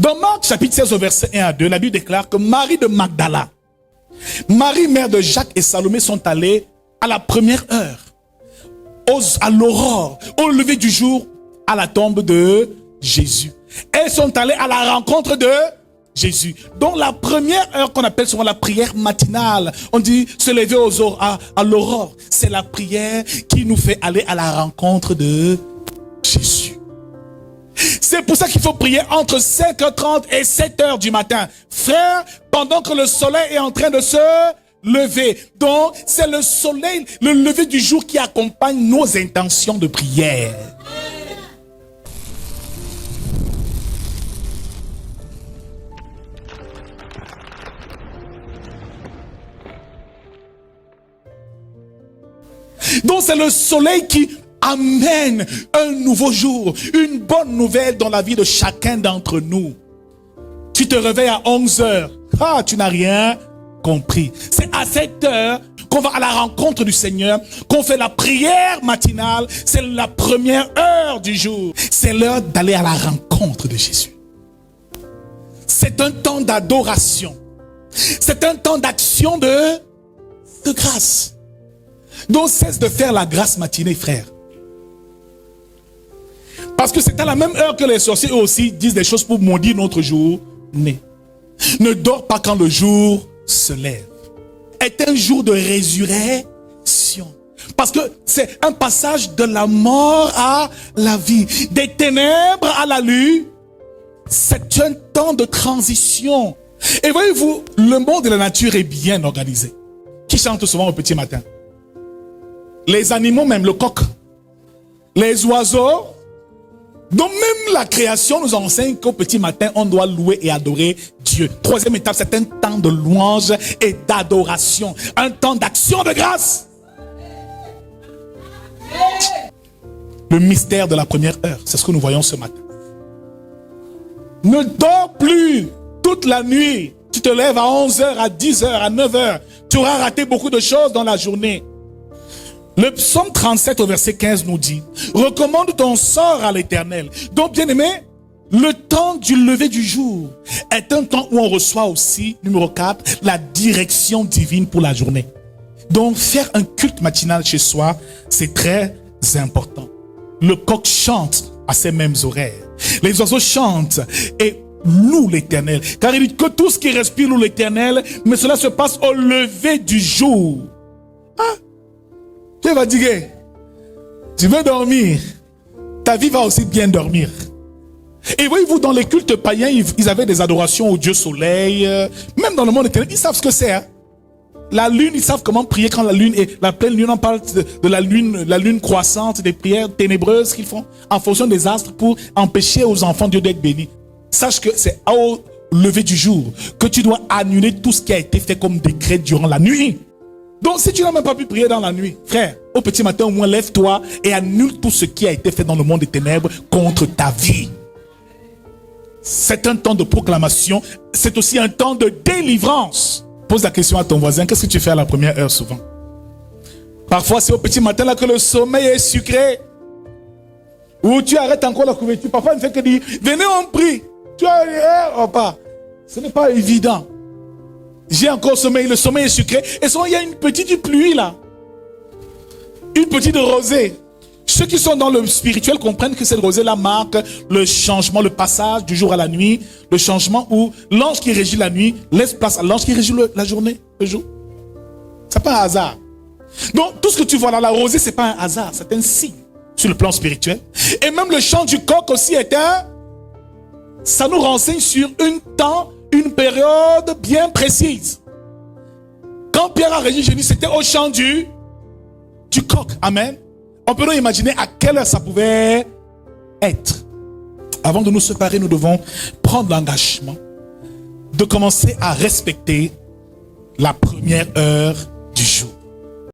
Dans Marc chapitre 16 au verset 1 à 2, la Bible déclare que Marie de Magdala, Marie mère de Jacques et Salomé sont allées à la première heure, à l'aurore, au lever du jour, à la tombe de Jésus. Elles sont allées à la rencontre de Jésus. Donc la première heure qu'on appelle souvent la prière matinale, on dit se lever à l'aurore. C'est la prière qui nous fait aller à la rencontre de Jésus. C'est pour ça qu'il faut prier entre 5h30 et 7h du matin. Frère, pendant que le soleil est en train de se lever. Donc, c'est le soleil, le lever du jour qui accompagne nos intentions de prière. Donc, c'est le soleil qui amène un nouveau jour, une bonne nouvelle dans la vie de chacun d'entre nous. Tu te réveilles à 11h. Ah, tu n'as rien compris. C'est à cette heure qu'on va à la rencontre du Seigneur, qu'on fait la prière matinale. C'est la première heure du jour. C'est l'heure d'aller à la rencontre de Jésus. C'est un temps d'adoration. C'est un temps d'action de grâce. Donc cesse de faire la grâce matinée, frère. Parce que c'est à la même heure que les sorciers eux aussi disent des choses pour maudire notre journée. Ne dors pas quand le jour se lève. Est un jour de résurrection. Parce que c'est un passage de la mort à la vie. Des ténèbres à la lumière. C'est un temps de transition. Et voyez-vous, le monde de la nature est bien organisé. Qui chante souvent au petit matin? Les animaux, même le coq, les oiseaux. Donc même la création nous enseigne qu'au petit matin, on doit louer et adorer Dieu. Troisième étape, c'est un temps de louange et d'adoration. Un temps d'action de grâce. Le mystère de la première heure, c'est ce que nous voyons ce matin. Ne dors plus toute la nuit. Tu te lèves à 11h, à 10h, à 9h. Tu auras raté beaucoup de choses dans la journée. Le psaume 37 au verset 15 nous dit: recommande ton sort à l'Éternel. Donc bien aimé, le temps du lever du jour est un temps où on reçoit aussi, numéro 4, la direction divine pour la journée. Donc faire un culte matinal chez soi, c'est très important. Le coq chante à ses mêmes oreilles. Les oiseaux chantent et louent l'Éternel. Car il dit que tout ce qui respire loue l'Éternel, mais cela se passe au lever du jour. Ah, tu es fatigué, tu veux dormir, ta vie va aussi bien dormir. Et voyez-vous, dans les cultes païens, ils avaient des adorations au Dieu soleil. Même dans le monde éternel, ils savent ce que c'est. Hein? La lune, ils savent comment prier quand la lune est la pleine lune. On parle de la lune croissante, des prières ténébreuses qu'ils font en fonction des astres pour empêcher aux enfants de Dieu d'être bénis. Sache que c'est au lever du jour que tu dois annuler tout ce qui a été fait comme décret durant la nuit. Donc si tu n'as même pas pu prier dans la nuit, frère, au petit matin au moins lève-toi et annule tout ce qui a été fait dans le monde des ténèbres contre ta vie. C'est un temps de proclamation, c'est aussi un temps de délivrance. Pose la question à ton voisin, qu'est-ce que tu fais à la première heure souvent? Parfois c'est au petit matin là que le sommeil est sucré. Ou tu arrêtes encore la couverture. Parfois il ne fait que dire, venez on prie. Tu as un repas. Ce n'est pas évident. J'ai encore sommeil, le sommeil est sucré. Et souvent il y a une petite pluie là. Une petite rosée. Ceux qui sont dans le spirituel comprennent que cette rosée-là marque le changement, le passage du jour à la nuit, le changement où l'ange qui régit la nuit laisse place à l'ange qui régit la journée, le jour. C'est pas un hasard. Donc tout ce que tu vois là, la rosée, c'est pas un hasard, c'est un signe sur le plan spirituel. Et même le chant du coq aussi est ça nous renseigne sur une période bien précise. Quand Pierre a régi Jésus, c'était au chant du coq. Amen. On peut nous imaginer à quelle heure ça pouvait être. Avant de nous séparer, nous devons prendre l'engagement de commencer à respecter la première heure